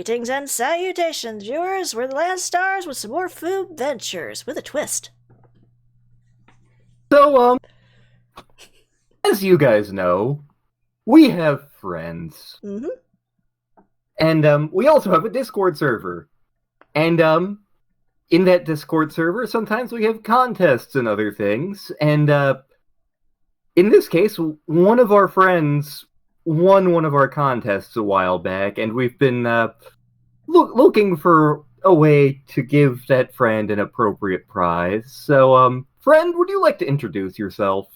Greetings and salutations, viewers! We're the LanStars with some more FoobVentures with a twist. So, as you guys know, we have friends. Mm-hmm. And, we also have a Discord server. And, in that Discord server, sometimes we have contests and other things. And, in this case, one of our friends won one of our contests a while back, and we've been, looking for a way to give that friend an appropriate prize. So, friend, would you like to introduce yourself?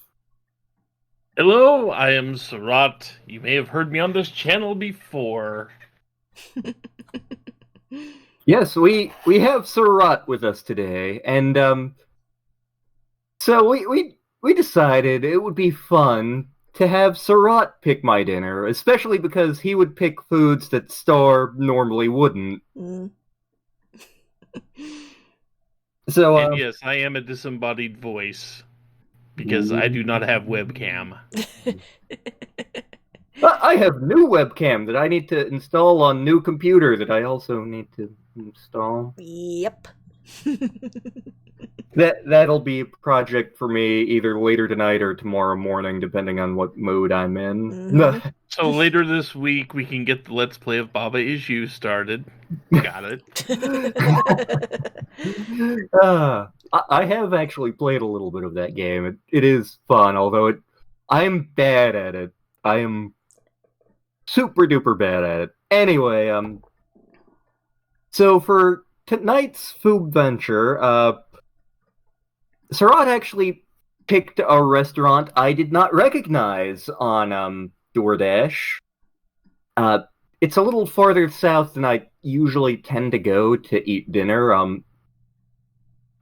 Hello, I am Sarat. You may have heard me on this channel before. Yes, we have Sarat with us today, and so we decided it would be fun to have Sarat pick my dinner, especially because he would pick foods that Star normally wouldn't. Mm. So, And yes, I am a disembodied voice, because I do not have webcam. I have new webcam that I need to install on new computer that I also need to install. Yep. That'll be a project for me either later tonight or tomorrow morning, depending on what mood I'm in. Mhm. So later this week, we can get the Let's Play of Baba Is You started. Got it. I have actually played a little bit of that game. It is fun, although I'm bad at it. I am super duper bad at it. Anyway, so for tonight's FoobVenture, Sarat actually picked a restaurant I did not recognize on DoorDash. It's a little farther south than I usually tend to go to eat dinner.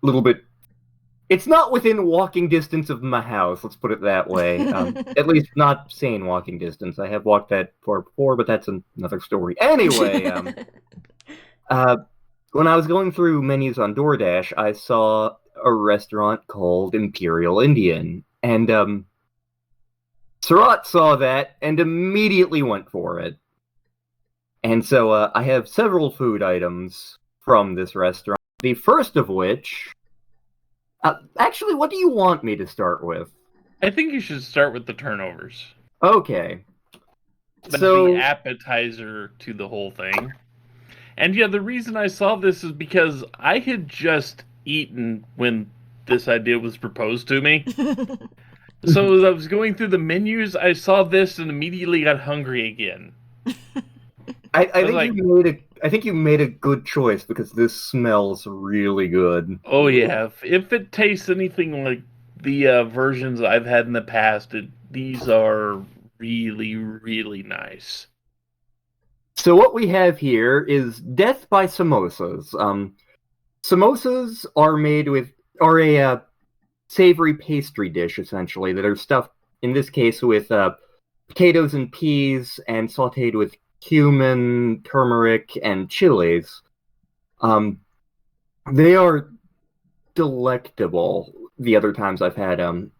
Little bit. It's not within walking distance of my house, let's put it that way. At least not sane walking distance. I have walked that far before, but that's another story. Anyway, when I was going through menus on DoorDash, I saw a restaurant called Imperial Indian, and Sarat saw that and immediately went for it. And so I have several food items from this restaurant, the first of which... actually, what do you want me to start with? I think you should start with the turnovers. Okay. That's So... the appetizer to the whole thing. And yeah, the reason I saw this is because I had just eaten when this idea was proposed to me. So as I was going through the menus, I saw this and immediately got hungry again. I think you made a good choice because this smells really good. Oh yeah, if it tastes anything like the versions I've had in the past, these are really, really nice. So what we have here is Death by Samosas. Samosas are a savory pastry dish, essentially, that are stuffed, in this case, with potatoes and peas and sautéed with cumin, turmeric, and chilies. They are delectable. The other times I've had them,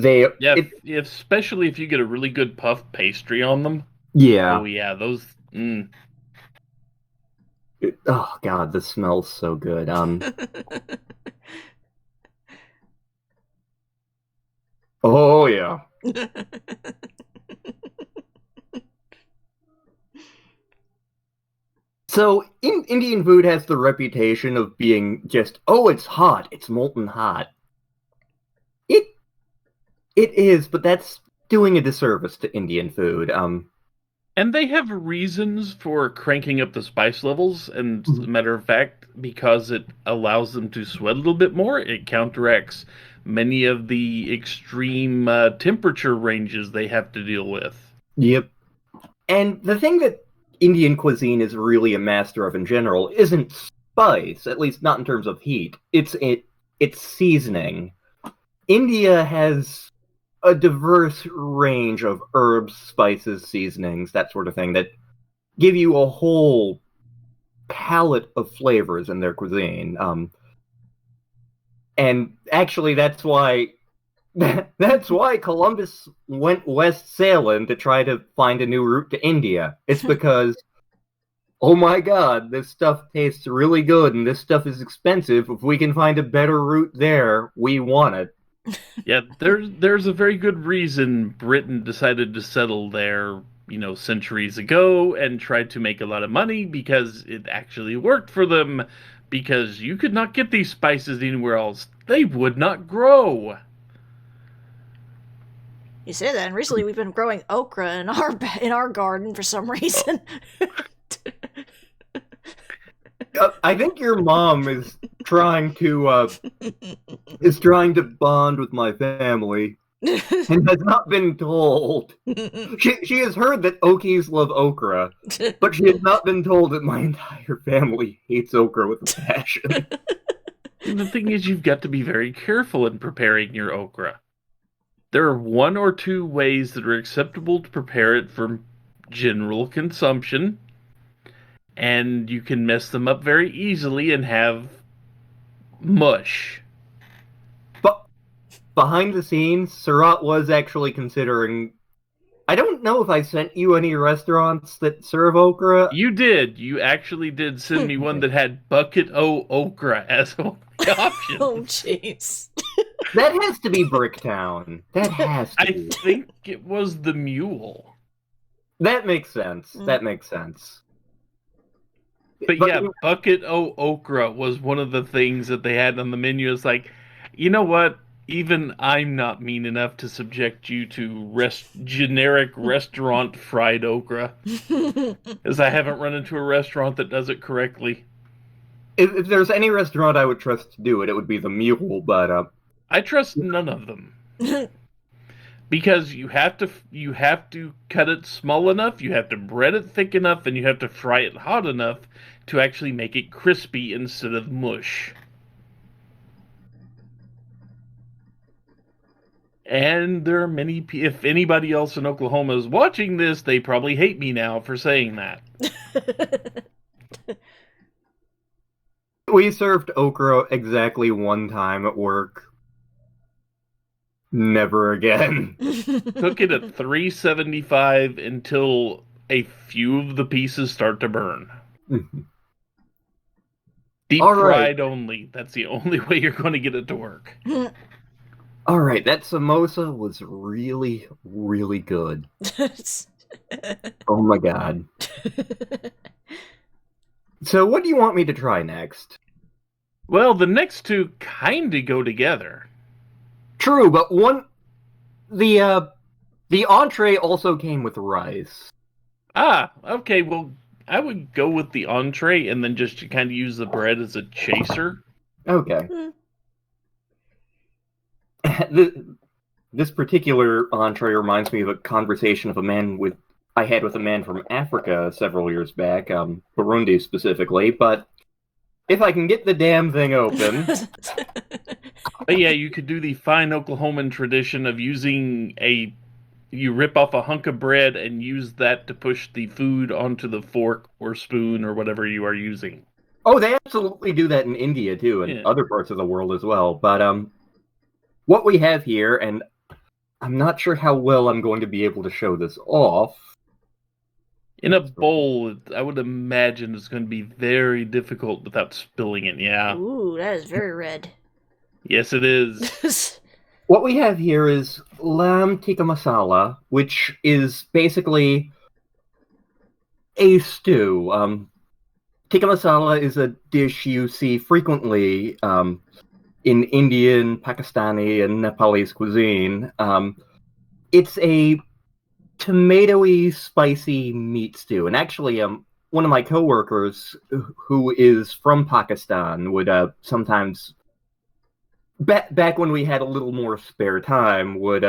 especially if you get a really good puff pastry on them. Yeah. Oh yeah, those. Oh god, this smells so good. Oh yeah. So, Indian food has the reputation of being just, oh, it's hot, it's molten hot. It is, but that's doing a disservice to Indian food. And they have reasons for cranking up the spice levels, and as a matter of fact, because it allows them to sweat a little bit more, it counteracts many of the extreme temperature ranges they have to deal with. Yep. And the thing that Indian cuisine is really a master of in general isn't spice, at least not in terms of heat. It's seasoning. India has a diverse range of herbs, spices, seasonings, that sort of thing, that give you a whole palette of flavors in their cuisine. And actually, that's why Columbus went west sailing to try to find a new route to India. It's because oh my god, this stuff tastes really good and this stuff is expensive. If we can find a better route there, we want it. Yeah, there's a very good reason Britain decided to settle there, centuries ago and tried to make a lot of money because it actually worked for them. Because you could not get these spices anywhere else. They would not grow. You say that, and recently we've been growing okra in our garden for some reason. I think your mom is trying to bond with my family and has not been told. She has heard that Okies love okra, but she has not been told that my entire family hates okra with a passion. And the thing is, you've got to be very careful in preparing your okra. There are 1 or 2 ways that are acceptable to prepare it for general consumption, and you can mess them up very easily and have mush. But behind the scenes, Surat was actually considering... I don't know if I sent you any restaurants that serve okra. You did. You actually did send me one that had bucket o okra as an option. Oh, jeez. That has to be Bricktown. That has to be. I think it was the mule. That makes sense. That makes sense. But yeah, bucket o okra was one of the things that they had on the menu. It's like, you know what? Even I'm not mean enough to subject you to generic restaurant fried okra. As I haven't run into a restaurant that does it correctly. If there's any restaurant I would trust to do it, it would be the Mule, but... I trust none of them. Because you have to cut it small enough, you have to bread it thick enough, and you have to fry it hot enough to actually make it crispy instead of mush. And there are many... If anybody else in Oklahoma is watching this, they probably hate me now for saying that. We served okra exactly 1 time at work. Never again. Cook it at 375 until a few of the pieces start to burn. Deep fried only. That's the only way you're going to get it to work. Alright, that samosa was really, really good. Oh my god. So what do you want me to try next? Well, the next 2 kinda go together. True, but the entree also came with rice. Ah, okay, well, I would go with the entree and then just kind of use the bread as a chaser. Okay. This particular entree reminds me of a conversation I had with a man from Africa several years back, Burundi specifically, but if I can get the damn thing open... But yeah, you could do the fine Oklahoman tradition of using you rip off a hunk of bread and use that to push the food onto the fork or spoon or whatever you are using. Oh, they absolutely do that in India, too, and other parts of the world as well. But what we have here, and I'm not sure how well I'm going to be able to show this off. In a bowl, I would imagine it's going to be very difficult without spilling it, yeah. Ooh, that is very red. Yes, it is. What we have here is lamb tikka masala, which is basically a stew. Tikka masala is a dish you see frequently in Indian, Pakistani, and Nepalese cuisine. It's a tomatoey, spicy meat stew. And actually, one of my coworkers, who is from Pakistan, would sometimes... Back when we had a little more spare time, would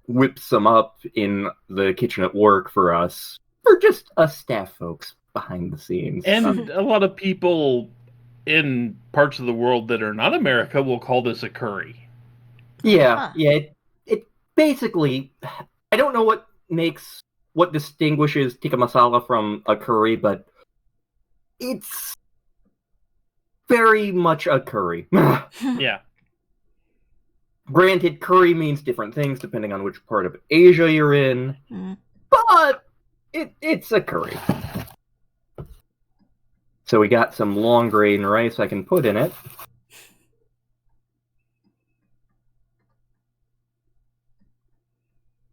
whip some up in the kitchen at work for us, for just us staff folks behind the scenes. And a lot of people in parts of the world that are not America will call this a curry. Yeah, it basically... I don't know what distinguishes tikka masala from a curry, but it's very much a curry. Yeah. Granted, curry means different things depending on which part of Asia you're in, but it's a curry. So we got some long grain rice I can put in it.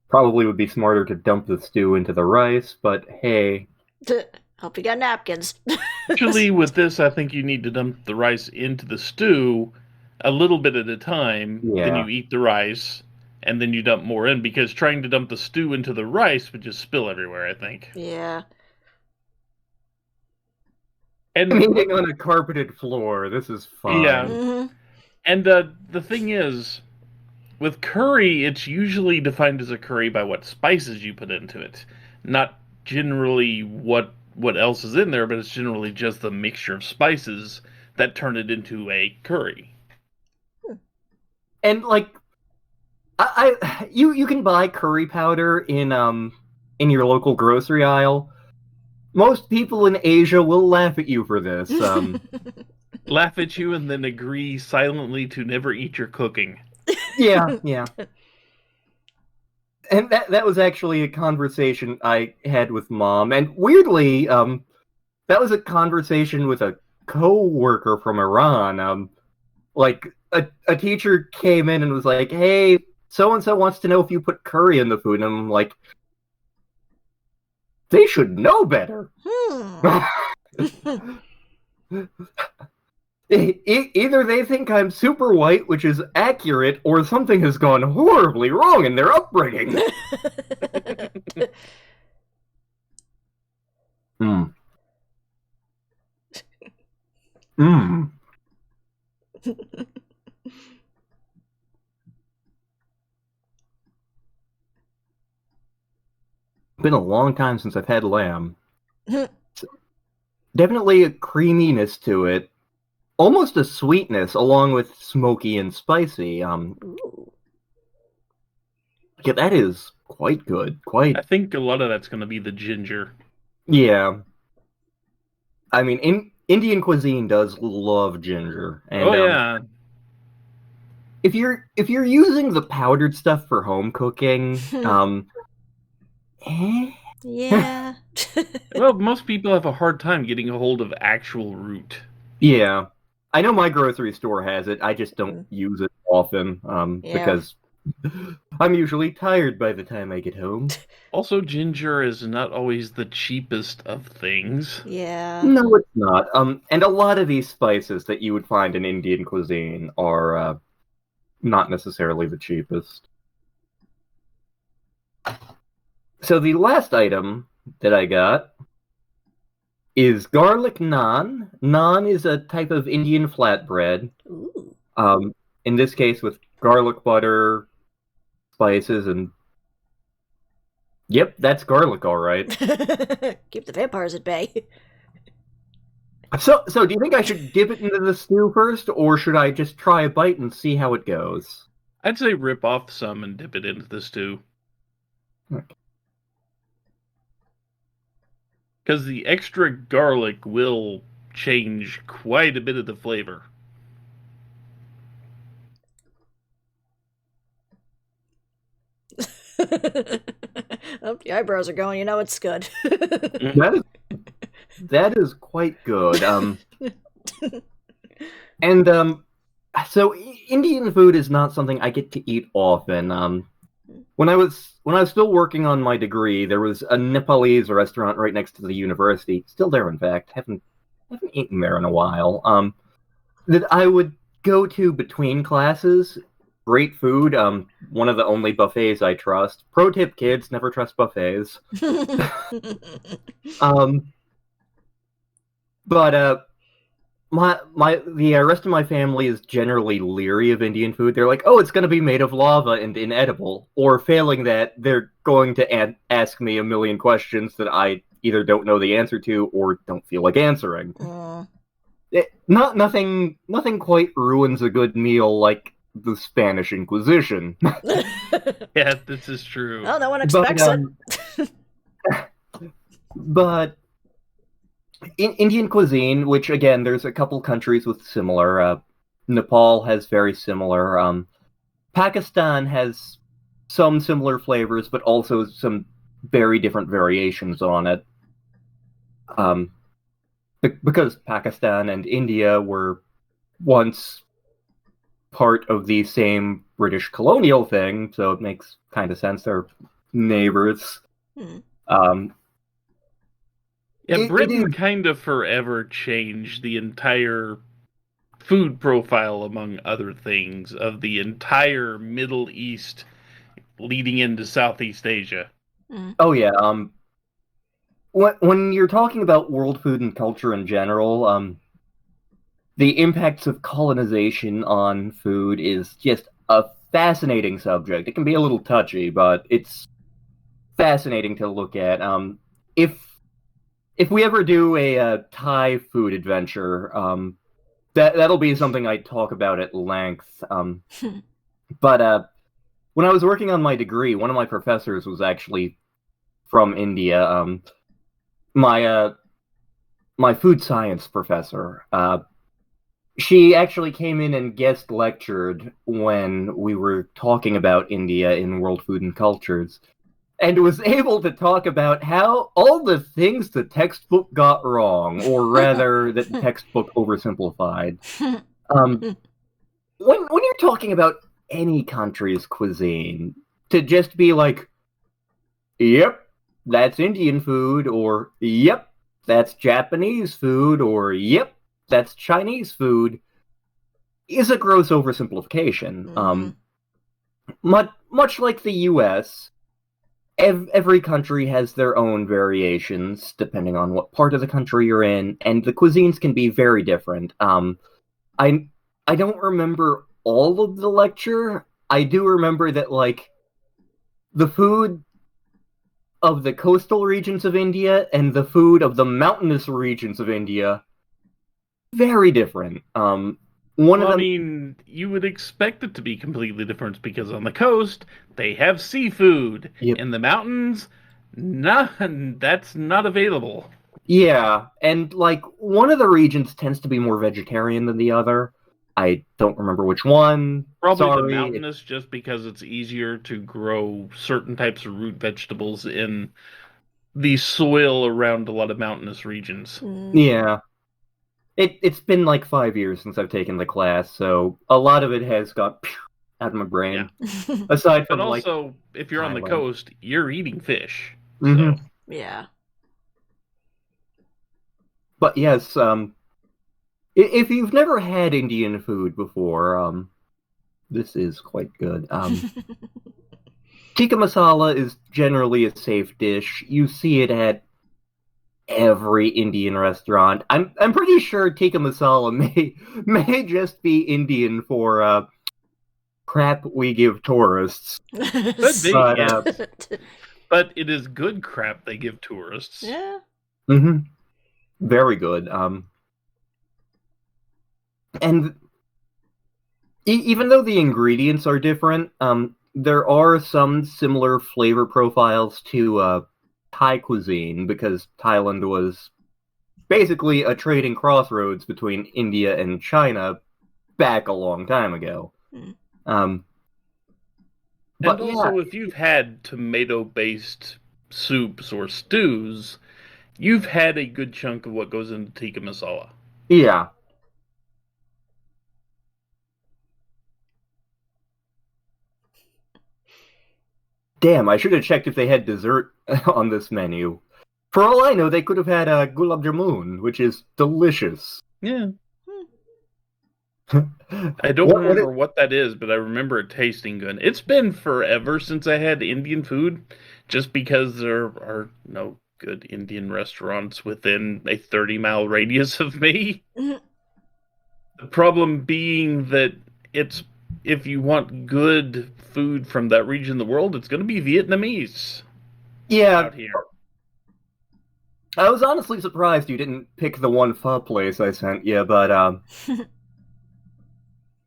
Probably would be smarter to dump the stew into the rice, but hey. Hope you got napkins. Actually, with this, I think you need to dump the rice into the stew a little bit at a time. Yeah. Then you eat the rice, and then you dump more in, because trying to dump the stew into the rice would just spill everywhere, I think. Yeah. And I'm eating on a carpeted floor. This is fine. Yeah. Mm-hmm. And the thing is, with curry, it's usually defined as a curry by what spices you put into it, not generally what else is in there, but it's generally just the mixture of spices that turn it into a curry. And like, you can buy curry powder in your local grocery aisle. Most people in Asia will laugh at you for this. Laugh at you and then agree silently to never eat your cooking. Yeah. And that was actually a conversation I had with Mom, and weirdly, that was a conversation with a co-worker from Iran. Like a teacher came in and was like, "Hey, so and so wants to know if you put curry in the food," and I'm like, "They should know better." Either they think I'm super white, which is accurate, or something has gone horribly wrong in their upbringing. Been a long time since I've had lamb. Definitely a creaminess to it. Almost a sweetness, along with smoky and spicy. Yeah, that is quite good. I think a lot of that's going to be the ginger. Yeah. I mean, Indian cuisine does love ginger. And, yeah. If you're using the powdered stuff for home cooking, Yeah. Well, most people have a hard time getting a hold of actual root. Yeah. I know my grocery store has it. I just don't use it often, because I'm usually tired by the time I get home. Also, ginger is not always the cheapest of things. Yeah. No, it's not. And a lot of these spices that you would find in Indian cuisine are not necessarily the cheapest. So the last item that I got is garlic naan. Naan is a type of Indian flatbread. Ooh. In this case, with garlic butter, spices, and yep, that's garlic, all right. Keep the vampires at bay. So do you think I should dip it into the stew first, or should I just try a bite and see how it goes? I'd say rip off some and dip it into the stew. Okay. Because the extra garlic will change quite a bit of the flavor. Oh, the eyebrows are going. You know it's good. That is quite good. And so Indian food is not something I get to eat often. When I was still working on my degree, there was a Nepalese restaurant right next to the university. Still there, in fact. Haven't eaten there in a while. That I would go to between classes. Great food. One of the only buffets I trust. Pro tip, kids: never trust buffets. But the rest of my family is generally leery of Indian food. They're like, "Oh, it's going to be made of lava and inedible," or failing that, they're going to ask me a million questions that I either don't know the answer to or don't feel like answering. Nothing quite ruins a good meal like the Spanish Inquisition. Yeah, this is true. Well, no one expects it. But in Indian cuisine, which again, there's a couple countries with similar. Nepal has very similar. Pakistan has some similar flavors, but also some very different variations on it. because Pakistan and India were once part of the same British colonial thing, so it makes kind of sense. They're neighbors. Um, Britain kind of forever changed the entire food profile, among other things, of the entire Middle East leading into Southeast Asia. Oh yeah. When you're talking about world food and culture in general, the impacts of colonization on food is just a fascinating subject. It can be a little touchy, but it's fascinating to look at. If we ever do a Thai food adventure, that'll be something I talk about at length. But when I was working on my degree, one of my professors was actually from India. My food science professor. She actually came in and guest lectured when we were talking about India in World Food and Cultures, and was able to talk about how all the things the textbook got wrong, or rather, that the textbook oversimplified. When you're talking about any country's cuisine, to just be like, yep, that's Indian food, or yep, that's Japanese food, or yep, that's Chinese food, is a gross oversimplification. Much like the US, every country has their own variations, depending on what part of the country you're in, and the cuisines can be very different. I don't remember all of the lecture. I do remember that, like, the food of the coastal regions of India and the food of the mountainous regions of India, very different. I mean, you would expect it to be completely different because on the coast, they have seafood. Yep. In the mountains, that's not available. Yeah, and, like, one of the regions tends to be more vegetarian than the other. I don't remember which one. Probably the mountainous, just because it's easier to grow certain types of root vegetables in the soil around a lot of mountainous regions. Yeah. It's been like 5 years since I've taken the class, so a lot of it has got out of my brain. Yeah. Aside from, but also, if you're on the coast, you're eating fish. Mm-hmm. So. Yeah. But yes, if you've never had Indian food before, this is quite good. Tikka masala is generally a safe dish. You see it at every Indian restaurant. I'm pretty sure tikka masala may just be Indian for crap we give tourists. Could be, yes. But it is good crap they give tourists. Yeah. Mm-hmm. Very good. And even though the ingredients are different, there are some similar flavor profiles to Thai cuisine, because Thailand was basically a trading crossroads between India and China back a long time ago. And also, if you've had tomato-based soups or stews, you've had a good chunk of what goes into tikka masala. Yeah. Damn, I should have checked if they had dessert on this menu. For all I know, they could have had a gulab jamun, which is delicious. Yeah. I don't remember what that is, but I remember it tasting good. It's been forever since I had Indian food, just because there are no good Indian restaurants within a 30-mile radius of me. The problem being that if you want good food from that region of the world, it's going to be Vietnamese. Yeah. Out here. I was honestly surprised you didn't pick the one pho place I sent you, but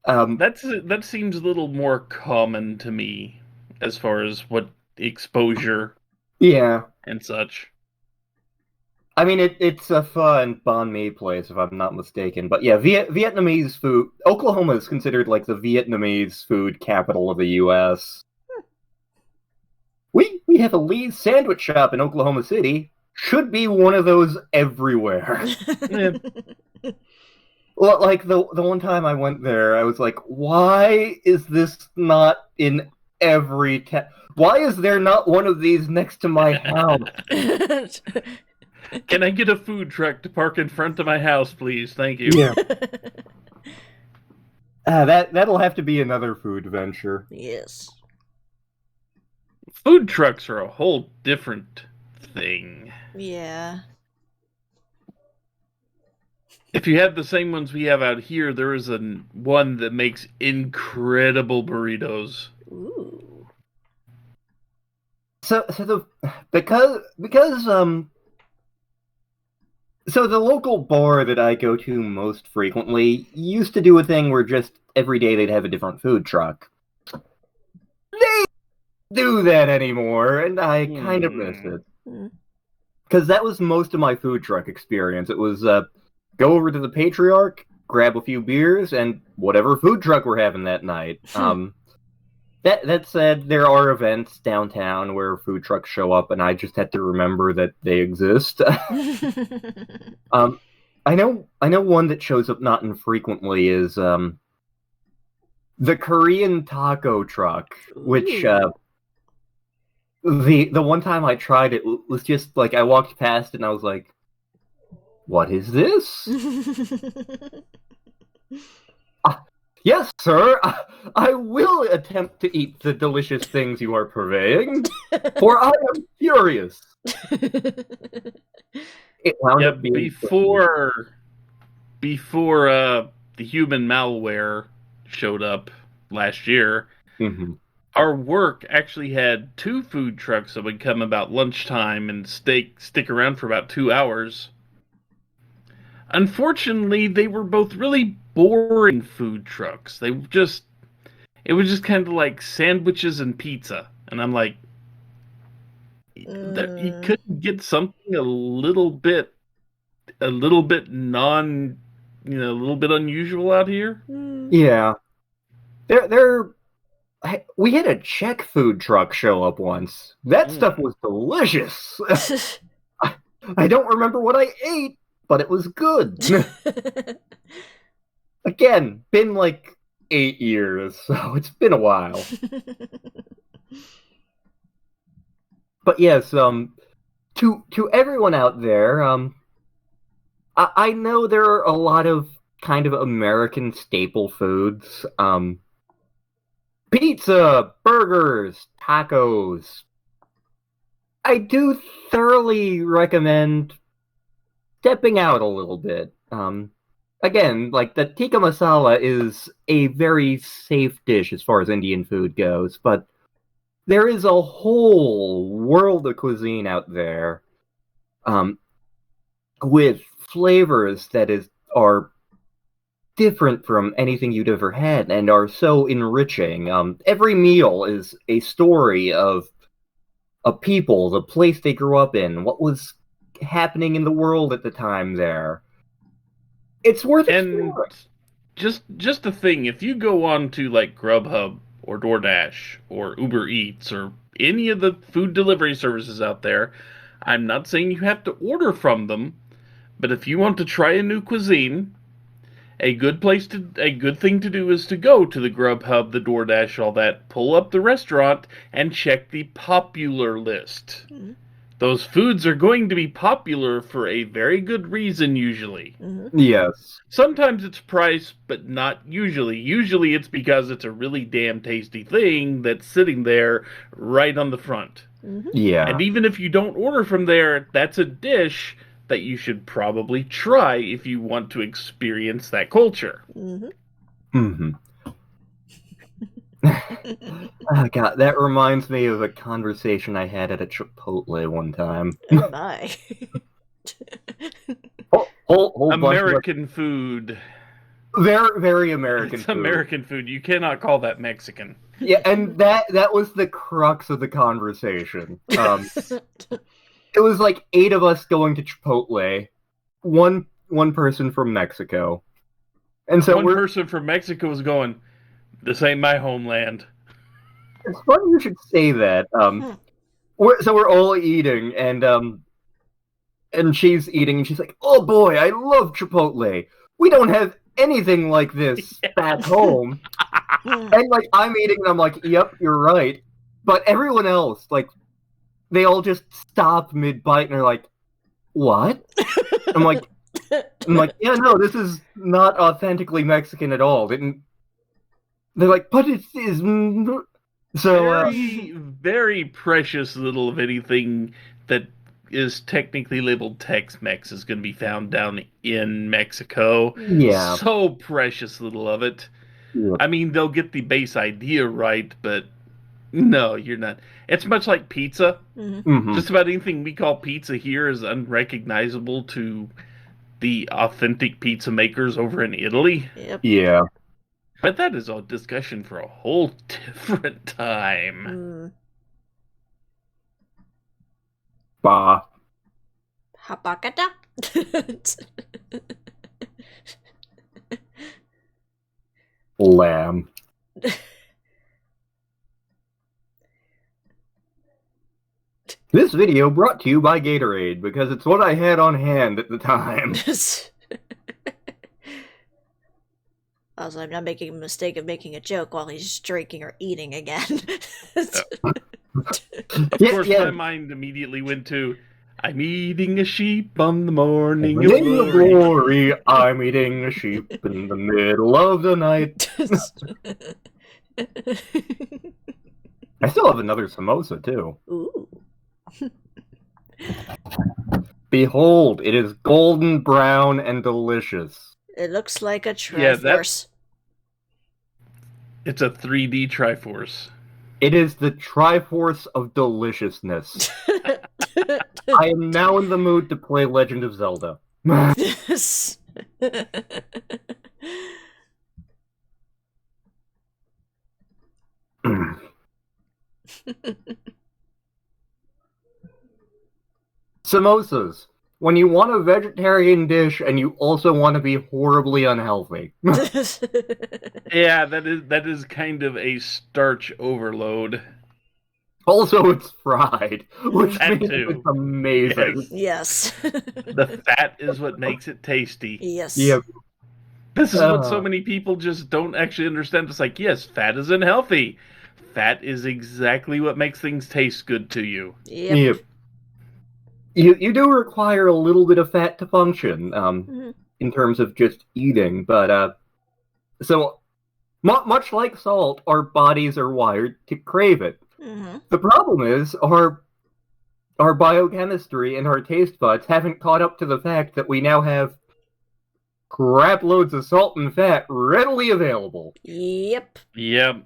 that seems a little more common to me as far as what exposure, yeah, and such. I mean, it's a pho and banh mi place, if I'm not mistaken. But yeah, Vietnamese food. Oklahoma is considered like the Vietnamese food capital of the U.S. We have a Lee's sandwich shop in Oklahoma City. should be one of those everywhere. Yeah. Well, like the one time I went there, I was like, why is this not in every Why is there not one of these next to my house? Can I get a food truck to park in front of my house, please? Thank you. Yeah. That'll have to be another food venture. Yes. Food trucks are a whole different thing. Yeah. If you have the same ones we have out here, there is one that makes incredible burritos. Ooh. So the local bar that I go to most frequently used to do a thing where just every day they'd have a different food truck. They do that anymore, and I kind of miss it. Because that was most of my food truck experience. It was go over to the Patriarch, grab a few beers, and whatever food truck we're having that night. That said, there are events downtown where food trucks show up, and I just have to remember that they exist. I know one that shows up not infrequently is the Korean taco truck, which the one time I tried it was just like I walked past it and I was like, "What is this?" Yes, sir. I will attempt to eat the delicious things you are purveying, for I am furious. It wound up being before the human malware showed up last year. Mm-hmm. Our work actually had 2 food trucks that would come about lunchtime and stick around for about 2 hours. Unfortunately, they were both really boring food trucks. It was just kind of like sandwiches and pizza. And I'm like, you couldn't get something a little bit a little bit unusual out here. Yeah. We had a Czech food truck show up once. That stuff was delicious. I don't remember what I ate, but it was good. Again, been like 8 years, so it's been a while. But yes, to everyone out there, I know there are a lot of kind of American staple foods. Pizza, burgers, tacos. I do thoroughly recommend stepping out a little bit. Again, like the Tikka Masala is a very safe dish as far as Indian food goes, but there is a whole world of cuisine out there with flavors that are different from anything you'd ever had and are so enriching. Every meal is a story of a people, the place they grew up in, what was happening in the world at the time there. It's worth exploring. Just the thing, if you go on to like Grubhub or DoorDash or Uber Eats or any of the food delivery services out there, I'm not saying you have to order from them, but if you want to try a new cuisine, a good thing to do is to go to the Grubhub, the DoorDash, all that, pull up the restaurant, and check the popular list. Mm-hmm. Those foods are going to be popular for a very good reason, usually. Mm-hmm. Yes. Sometimes it's price, but not usually. Usually it's because it's a really damn tasty thing that's sitting there right on the front. Mm-hmm. Yeah. And even if you don't order from there, that's a dish that you should probably try if you want to experience that culture. Mm-hmm. Mm-hmm. Oh, God, that reminds me of a conversation I had at a Chipotle one time. Oh, my. American food. Very, very American it's food. American food. You cannot call that Mexican. Yeah, and that was the crux of the conversation. It was like 8 of us going to Chipotle, one person from Mexico. And so one person from Mexico was going, "This ain't my homeland." It's funny you should say that. We're all eating, and and she's eating, and she's like, "Oh boy, I love Chipotle. We don't have anything like this back home." And like I'm eating, and I'm like, "Yep, you're right." But everyone else, like, they all just stop mid-bite, and they're like, "What?" I'm like, "Yeah, no, this is not authentically Mexican at all." They're like, "But it is." So, Very, very precious little of anything that is technically labeled Tex-Mex is going to be found down in Mexico. yeah. So precious little of it. Yeah. I mean, they'll get the base idea right, but no, you're not. It's much like pizza. Mhm. Just about anything we call pizza here is unrecognizable to the authentic pizza makers over in Italy. Yep. Yeah. But that is a discussion for a whole different time. Bah. Habakata? Lamb. This video brought to you by Gatorade, because it's what I had on hand at the time. Also, I'm not making a mistake of making a joke while he's drinking or eating again. Of course, my mind immediately went to, I'm eating a sheep on the morning of glory. I'm eating a sheep in the middle of the night. I still have another samosa, too. Ooh. Behold, it is golden brown and delicious. It looks like a Triforce. It's a 3D Triforce. It is the Triforce of deliciousness. I am now in the mood to play Legend of Zelda. Samosas. When you want a vegetarian dish and you also want to be horribly unhealthy. Yeah, that is kind of a starch overload. Also, it's fried, which That means too. it's amazing. Yes. The fat is what makes it tasty. Yes. Yep. This is what so many people just don't actually understand. It's like, yes, fat is unhealthy. Fat is exactly what makes things taste good to you. Yep. You do require a little bit of fat to function, in terms of just eating, but, so, much like salt, our bodies are wired to crave it. Mm-hmm. The problem is, our biochemistry and our taste buds haven't caught up to the fact that we now have crap loads of salt and fat readily available. Yep. Yep.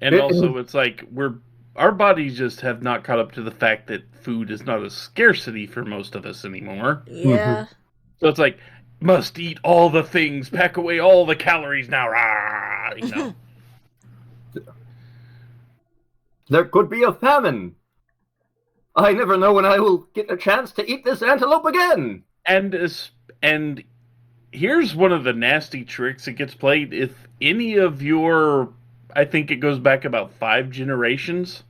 And also, it's like, our bodies just have not caught up to the fact that food is not a scarcity for most of us anymore. Yeah. So it's like, must eat all the things, pack away all the calories now. Rah, you know. There could be a famine. I never know when I will get a chance to eat this antelope again. And here's one of the nasty tricks that gets played. If any of your, I think it goes back about 5 generations.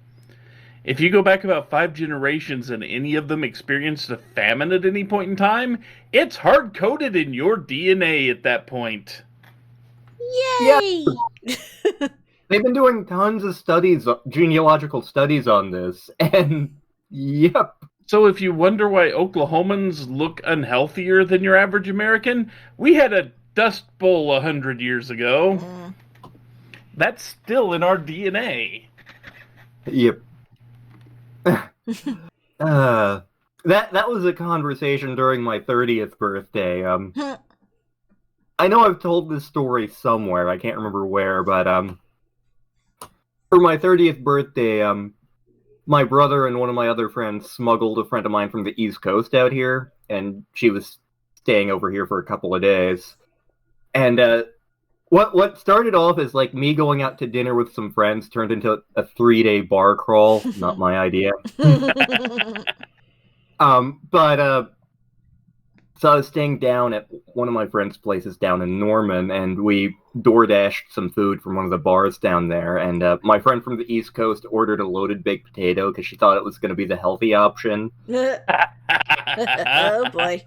If you go back about 5 generations and any of them experienced a famine at any point in time, it's hard-coded in your DNA at that point. Yay! Yeah. They've been doing tons of studies, genealogical studies on this, and yep. So if you wonder why Oklahomans look unhealthier than your average American, we had a Dust Bowl 100 years ago. That's still in our DNA. Yep. That was a conversation during my 30th birthday. I know I've told this story somewhere, I can't remember where, but for my 30th birthday, my brother and one of my other friends smuggled a friend of mine from the East Coast out here, and she was staying over here for a couple of days. And what started off as like me going out to dinner with some friends turned into a 3-day bar crawl. Not my idea. But So I was staying down at one of my friend's places down in Norman, and we DoorDashed some food from one of the bars down there. And my friend from the East Coast ordered a loaded baked potato because she thought it was going to be the healthy option. Oh boy.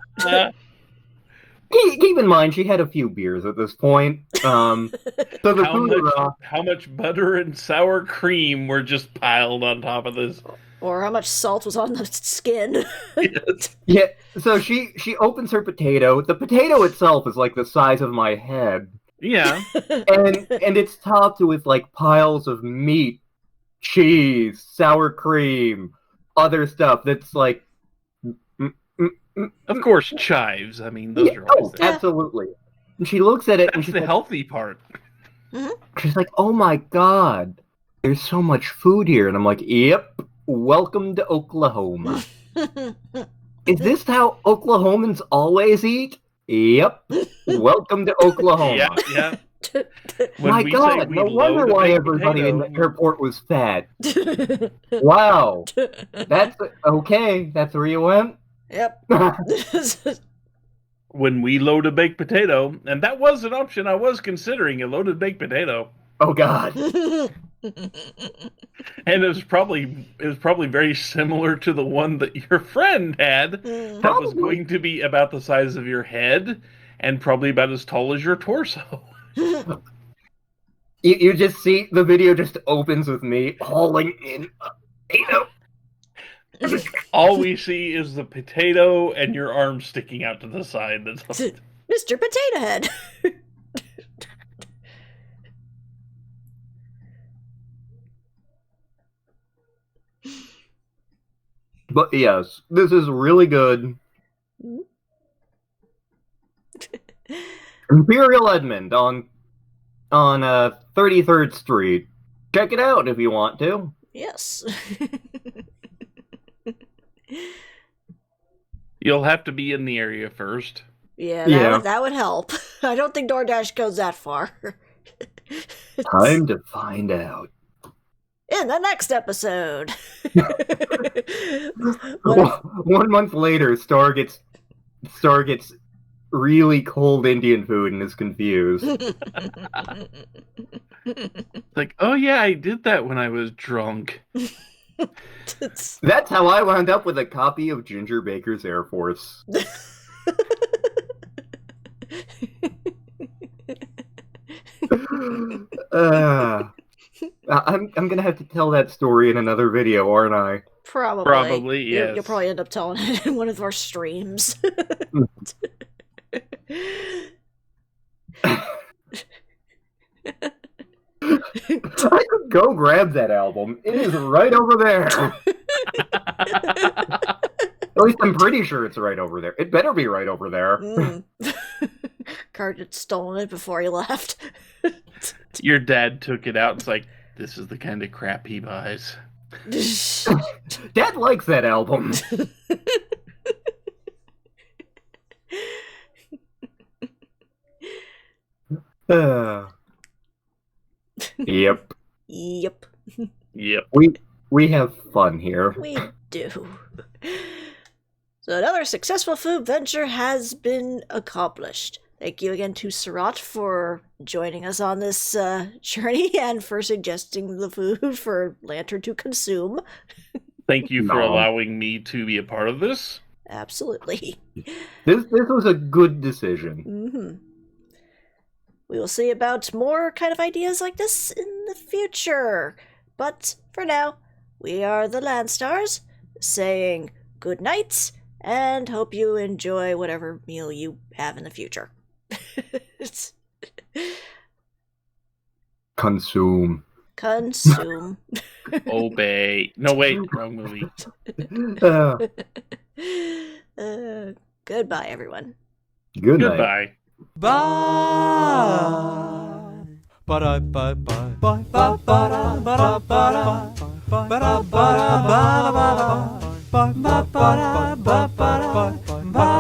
Keep in mind, she had a few beers at this point. So the how much butter and sour cream were just piled on top of this? Or how much salt was on the skin. Yes. Yeah, so she opens her potato. The potato itself is like the size of my head. Yeah. And it's topped with like piles of meat, cheese, sour cream, other stuff that's like... Of course, chives. I mean, those are always there. Absolutely. And she looks at it and That's she's the like, healthy part. she's like, oh my god, there's so much food here. And I'm like, yep, welcome to Oklahoma. Is this how Oklahomans always eat? Yep, welcome to Oklahoma. Yeah. My god, no wonder why everybody in the airport was fat. Wow. That's okay, that's where you went? Yep. When we load a baked potato, and that was an option I was considering, a loaded baked potato. Oh god. And it was probably very similar to the one that your friend had. That was going to be about the size of your head and probably about as tall as your torso. You just see the video just opens with me hauling in a potato. All we see is the potato and your arm sticking out to the side. That's all. Mr. Potato Head. But yes, this is really good. Imperial Edmond on 33rd Street. Check it out if you want to. Yes. You'll have to be in the area first. Yeah, that would help. I don't think DoorDash goes that far. Time to find out. In the next episode. 1 month later, Star gets really cold Indian food and is confused. Like, oh yeah, I did that when I was drunk. That's how I wound up with a copy of Ginger Baker's Air Force. I'm gonna have to tell that story in another video, aren't I? Probably, yes. You'll probably end up telling it in one of our streams. I could go grab that album. It is right over there. At least I'm pretty sure it's right over there. It better be right over there. Card had stolen it before he left. Your dad took it out and was like, this is the kind of crap he buys. Dad likes that album. Yep. Yep. Yep. We have fun here. We do. So another successful food venture has been accomplished. Thank you again to Surat for joining us on this journey and for suggesting the food for Lantern to consume. Thank you for allowing me to be a part of this. Absolutely. This was a good decision. Mm-hmm. We will see about more kind of ideas like this in the future. But for now, we are the LanStars, saying good night and hope you enjoy whatever meal you have in the future. Consume. Obey. No, wait, wrong movie. Goodbye, everyone. Good night. Goodbye. Bye. Bye. Bye. Bye. Bye. Bye. Bye. Bye. Bye. Bye. Bye. Bye. Bye.